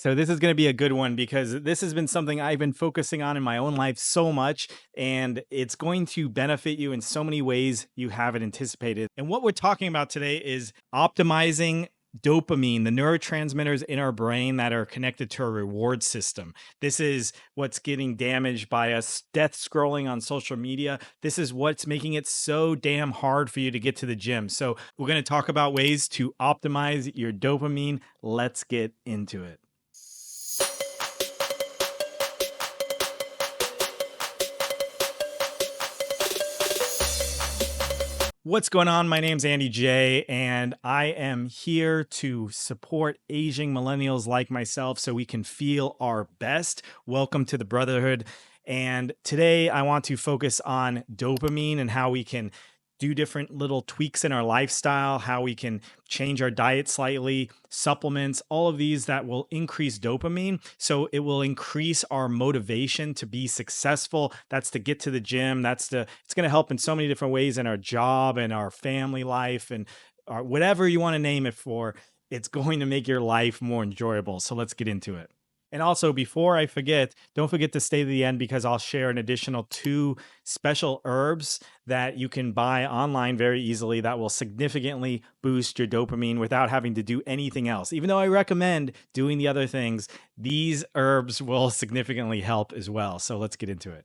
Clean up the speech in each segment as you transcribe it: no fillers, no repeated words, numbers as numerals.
So this is going to be a good one because this has been something I've been focusing on in my own life so much, and it's going to benefit you in so many ways you haven't anticipated. And what we're talking about today is optimizing dopamine, the neurotransmitters in our brain that are connected to our reward system. This is what's getting damaged by us death scrolling on social media. This is what's making it so damn hard for you to get to the gym. So we're going to talk about ways to optimize your dopamine. Let's get into it. What's going on? My name's Andy J, and I am here to support aging millennials like myself so we can feel our best. Welcome to the Brotherhood. And today I want to focus on dopamine and how we can do different little tweaks in our lifestyle, how we can change our diet slightly, supplements, all of these that will increase dopamine. So it will increase our motivation to be successful. That's to get to the gym. It's going to help in so many different ways in our job and our family life and whatever you want to name it for. It's going to make your life more enjoyable. So let's get into it. And also, before I forget, don't forget to stay to the end because I'll share an additional 2 special herbs that you can buy online very easily that will significantly boost your dopamine without having to do anything else. Even though I recommend doing the other things, these herbs will significantly help as well. So let's get into it.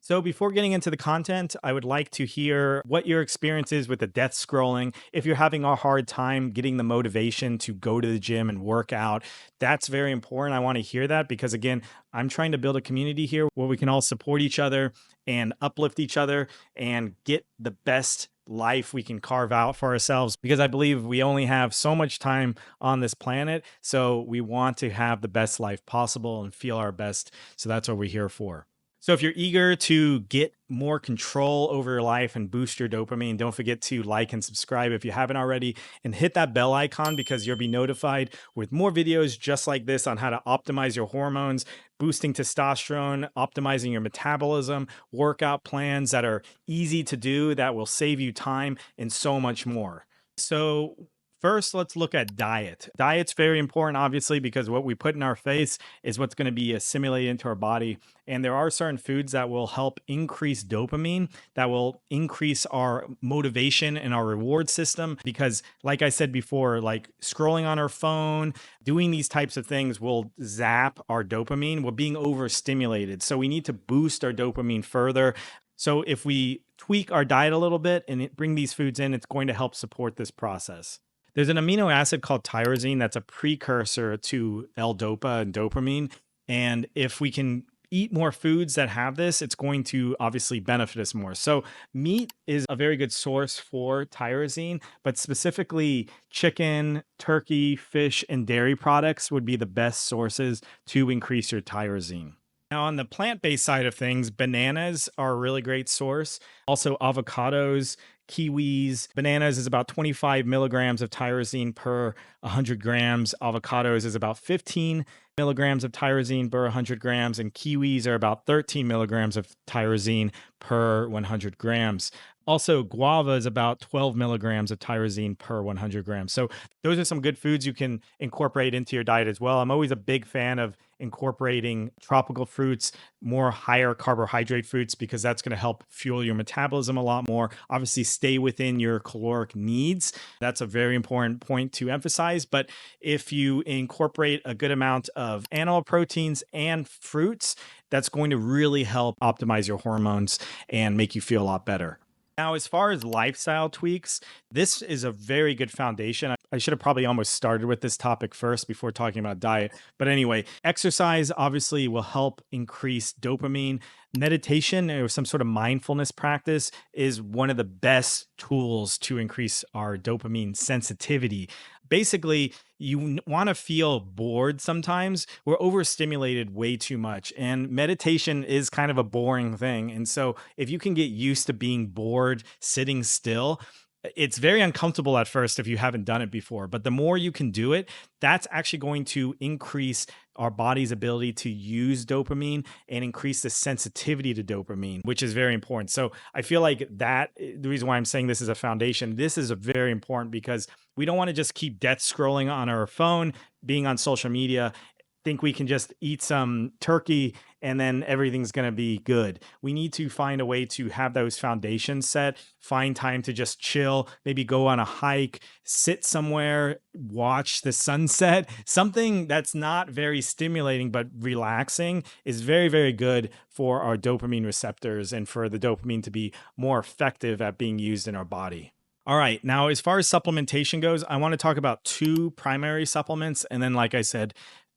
So before getting into the content, I would like to hear what your experience is with the death scrolling. If you're having a hard time getting the motivation to go to the gym and work out, that's very important. I want to hear that because, again, I'm trying to build a community here where we can all support each other and uplift each other and get the best life we can carve out for ourselves, because I believe we only have so much time on this planet. So we want to have the best life possible and feel our best. So that's what we're here for. So if you're eager to get more control over your life and boost your dopamine, don't forget to like and subscribe if you haven't already, and hit that bell icon because you'll be notified with more videos just like this on how to optimize your hormones, boosting testosterone, optimizing your metabolism, workout plans that are easy to do that will save you time, and so much more. So first, let's look at diet. Diet's very important, obviously, because what we put in our face is what's going to be assimilated into our body. And there are certain foods that will help increase dopamine, that will increase our motivation and our reward system. Because like I said before, like scrolling on our phone, doing these types of things will zap our dopamine. We're being overstimulated. So we need to boost our dopamine further. So if we tweak our diet a little bit and bring these foods in, it's going to help support this process. There's an amino acid called tyrosine that's a precursor to L-DOPA and dopamine. And if we can eat more foods that have this, it's going to obviously benefit us more. So meat is a very good source for tyrosine, but specifically chicken, turkey, fish, and dairy products would be the best sources to increase your tyrosine. Now, on the plant-based side of things, bananas are a really great source. Also, avocados, kiwis. Bananas is about 25 milligrams of tyrosine per 100 grams. Avocados is about 15 milligrams of tyrosine per 100 grams. And kiwis are about 13 milligrams of tyrosine per 100 grams. Also, guava is about 12 milligrams of tyrosine per 100 grams. So those are some good foods you can incorporate into your diet as well. I'm always a big fan of incorporating tropical fruits, more higher carbohydrate fruits, because that's going to help fuel your metabolism a lot more. Obviously, stay within your caloric needs. That's a very important point to emphasize. But if you incorporate a good amount of animal proteins and fruits, that's going to really help optimize your hormones and make you feel a lot better. Now, as far as lifestyle tweaks, this is a very good foundation. I should have probably almost started with this topic first before talking about diet. But anyway, exercise obviously will help increase dopamine. Meditation or some sort of mindfulness practice is one of the best tools to increase our dopamine sensitivity. Basically, you want to feel bored sometimes. We're overstimulated way too much, and meditation is kind of a boring thing. And so if you can get used to being bored, sitting still, it's very uncomfortable at first if you haven't done it before, but the more you can do it, that's actually going to increase our body's ability to use dopamine and increase the sensitivity to dopamine, which is very important. So I feel like that, the reason why I'm saying this is a foundation, this is a very important because we don't want to just keep death scrolling on our phone, being on social media. think we can just eat some turkey and then everything's going to be good. We need to find a way to have those foundations set, find time to just chill, maybe go on a hike, sit somewhere, watch the sunset. Something that's not very stimulating but relaxing is very, very good for our dopamine receptors and for the dopamine to be more effective at being used in our body. All right. Now, as far as supplementation goes, I want to talk about two primary supplements. And then, like I said,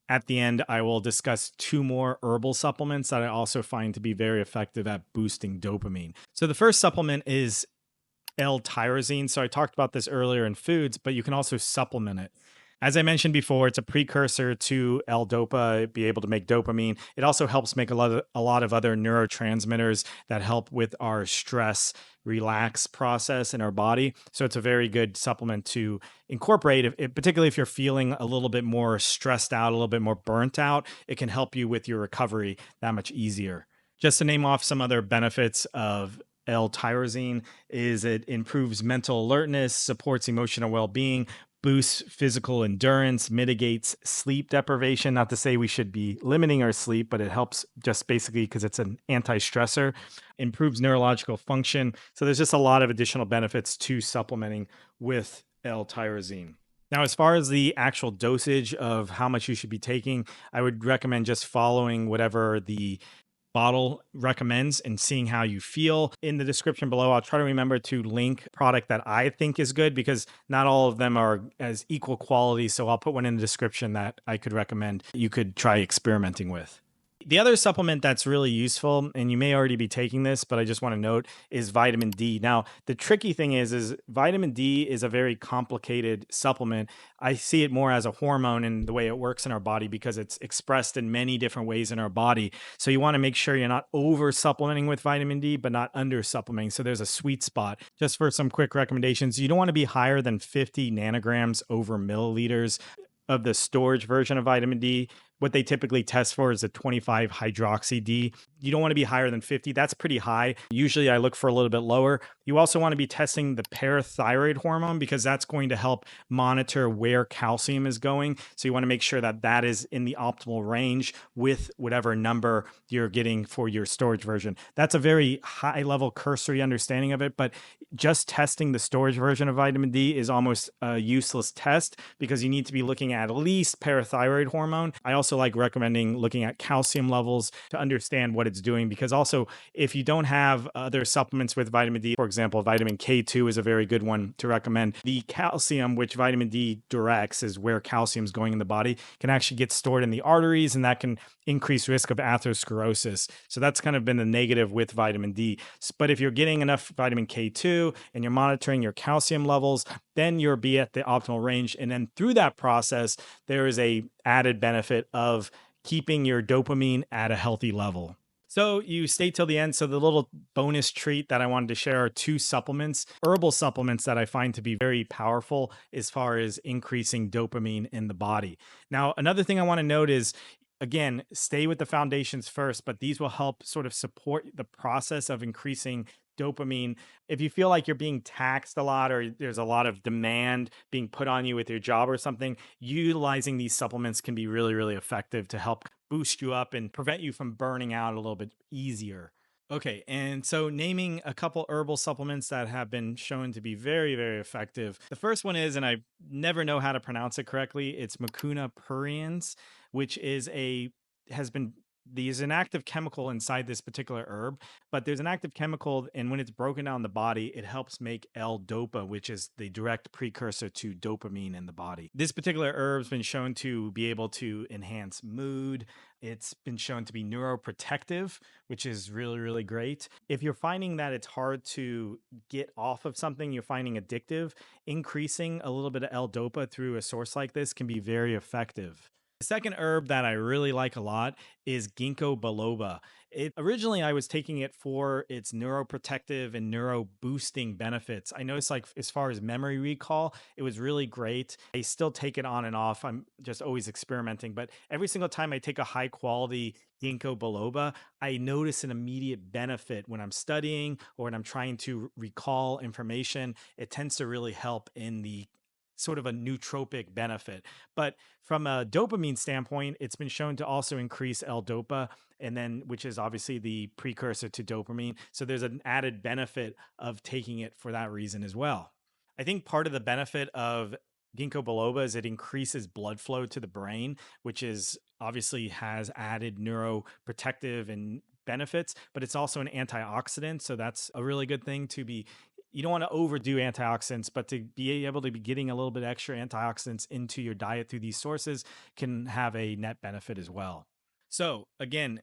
at the end, I will discuss two more herbal supplements that I also find to be very effective at boosting dopamine. So the first supplement is L-Tyrosine. So I talked about this earlier in foods, but you can also supplement it. As I mentioned before, it's a precursor to L-DOPA, be able to make dopamine. It also helps make a lot of other neurotransmitters that help with our stress relax process in our body. So it's a very good supplement to incorporate, particularly if you're feeling a little bit more stressed out, a little bit more burnt out. It can help you with your recovery that much easier. Just to name off some other benefits of L-Tyrosine is it improves mental alertness, supports emotional well-being, boosts physical endurance, mitigates sleep deprivation. Not to say we should be limiting our sleep, but it helps just basically because it's an anti-stressor, improves neurological function. So there's just a lot of additional benefits to supplementing with L-Tyrosine. Now, as far as the actual dosage of how much you should be taking, I would recommend just following whatever the bottle recommends and seeing how you feel. In the description below, I'll try to remember to link product that I think is good because not all of them are as equal quality. So I'll put one in the description that I could recommend you could try experimenting with. The other supplement that's really useful, and you may already be taking this, but I just want to note, is vitamin D. Now, the tricky thing is vitamin D is a very complicated supplement. I see it more as a hormone in the way it works in our body because it's expressed in many different ways in our body. So you want to make sure you're not over supplementing with vitamin D, but not under supplementing. So there's a sweet spot. Just for some quick recommendations, you don't want to be higher than 50 nanograms over milliliters of the storage version of vitamin D. What they typically test for is a 25 hydroxy D. You don't want to be higher than 50. That's pretty high. Usually I look for a little bit lower. You also want to be testing the parathyroid hormone because that's going to help monitor where calcium is going. So you want to make sure that that is in the optimal range with whatever number you're getting for your storage version. That's a very high level cursory understanding of it, but just testing the storage version of vitamin D is almost a useless test because you need to be looking at least parathyroid hormone. I also like recommending looking at calcium levels to understand what it's doing because also if you don't have other supplements with vitamin D, for example, vitamin K2 is a very good one to recommend. The calcium, which vitamin D directs, is where calcium is going in the body, can actually get stored in the arteries and that can increase risk of atherosclerosis. So that's kind of been the negative with vitamin D. But if you're getting enough vitamin K2 and you're monitoring your calcium levels, then you'll be at the optimal range. And then through that process, there is a added benefit of keeping your dopamine at a healthy level. So you stay till the end. So the little bonus treat that I wanted to share are two supplements, herbal supplements that I find to be very powerful as far as increasing dopamine in the body. Now, another thing I want to note is, again, stay with the foundations first, but these will help sort of support the process of increasing dopamine. If you feel like you're being taxed a lot or there's a lot of demand being put on you with your job or something, utilizing these supplements can be really, really effective to help boost you up and prevent you from burning out a little bit easier. Okay, and so naming a couple herbal supplements that have been shown to be very, very effective. The first one is, and I never know how to pronounce it correctly, it's Mucuna Prurines, which has been there's an active chemical inside this particular herb, but there's an active chemical, and when it's broken down in the body, it helps make L-DOPA, which is the direct precursor to dopamine in the body. This particular herb's been shown to be able to enhance mood. It's been shown to be neuroprotective, which is really, really great. If you're finding that it's hard to get off of something, you're finding addictive, increasing a little bit of L-DOPA through a source like this can be very effective. The second herb that I really like a lot is Ginkgo Biloba. Originally I was taking it for its neuroprotective and neuro boosting benefits. I noticed, like, as far as memory recall, it was really great. I still take it on and off. I'm just always experimenting, but every single time I take a high quality Ginkgo Biloba, I notice an immediate benefit when I'm studying or when I'm trying to recall information. It tends to really help in the sort of a nootropic benefit. But from a dopamine standpoint, it's been shown to also increase L-DOPA, and then which is obviously the precursor to dopamine. So there's an added benefit of taking it for that reason as well. I think part of the benefit of Ginkgo biloba is it increases blood flow to the brain, which is obviously has added neuroprotective and benefits, but it's also an antioxidant. So that's a really good thing to be. You don't want to overdo antioxidants, but to be able to be getting a little bit extra antioxidants into your diet through these sources can have a net benefit as well. So again,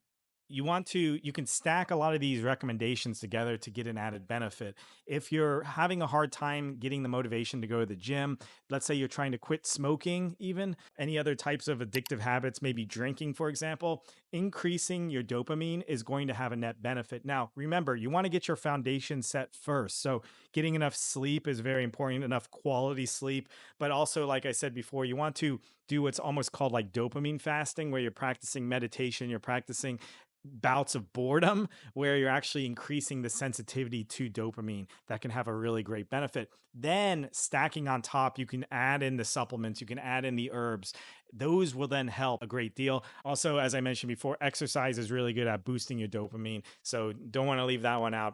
you can stack a lot of these recommendations together to get an added benefit. If you're having a hard time getting the motivation to go to the gym, let's say you're trying to quit smoking, even any other types of addictive habits, maybe drinking, for example, increasing your dopamine is going to have a net benefit. Now, remember, you want to get your foundation set first. So getting enough sleep is very important, enough quality sleep. But also, like I said before, you want to do what's almost called like dopamine fasting, where you're practicing meditation, you're practicing bouts of boredom where you're actually increasing the sensitivity to dopamine. That can have a really great benefit. Then stacking on top, you can add in the supplements, you can add in the herbs. Those will then help a great deal. Also, as I mentioned before, exercise is really good at boosting your dopamine. So don't want to leave that one out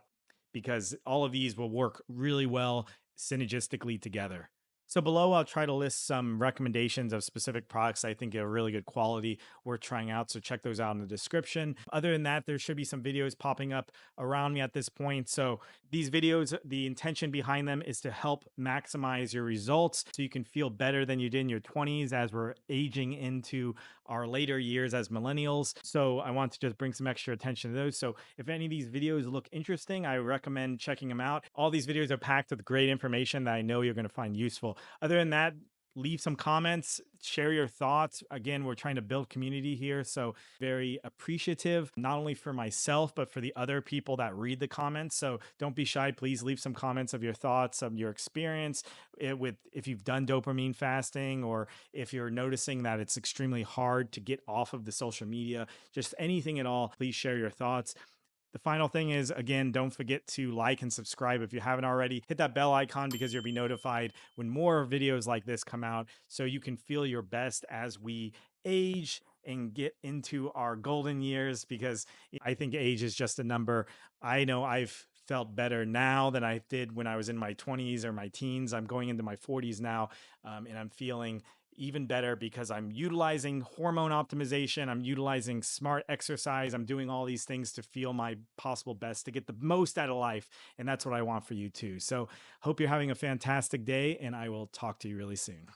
because all of these will work really well synergistically together. So below, I'll try to list some recommendations of specific products I think are really good quality worth trying out. So check those out in the description. Other than that, there should be some videos popping up around me at this point. So these videos, the intention behind them is to help maximize your results so you can feel better than you did in your 20s as we're aging into our later years as millennials. So I want to just bring some extra attention to those. So if any of these videos look interesting, I recommend checking them out. All these videos are packed with great information that I know you're going to find useful. Other than that, leave some comments, share your thoughts. Again, we're trying to build community here. So very appreciative, not only for myself, but for the other people that read the comments. So don't be shy. Please leave some comments of your thoughts, of your experience if you've done dopamine fasting, or if you're noticing that it's extremely hard to get off of the social media, just anything at all. Please share your thoughts. The final thing is, again, don't forget to like and subscribe if you haven't already. Hit that bell icon because you'll be notified when more videos like this come out so you can feel your best as we age and get into our golden years, because I think age is just a number. I know I've felt better now than I did when I was in my 20s or my teens. I'm going into my 40s now, and I'm feeling even better because I'm utilizing hormone optimization. I'm utilizing smart exercise. I'm doing all these things to feel my possible best, to get the most out of life. And that's what I want for you too. So hope you're having a fantastic day, and I will talk to you really soon.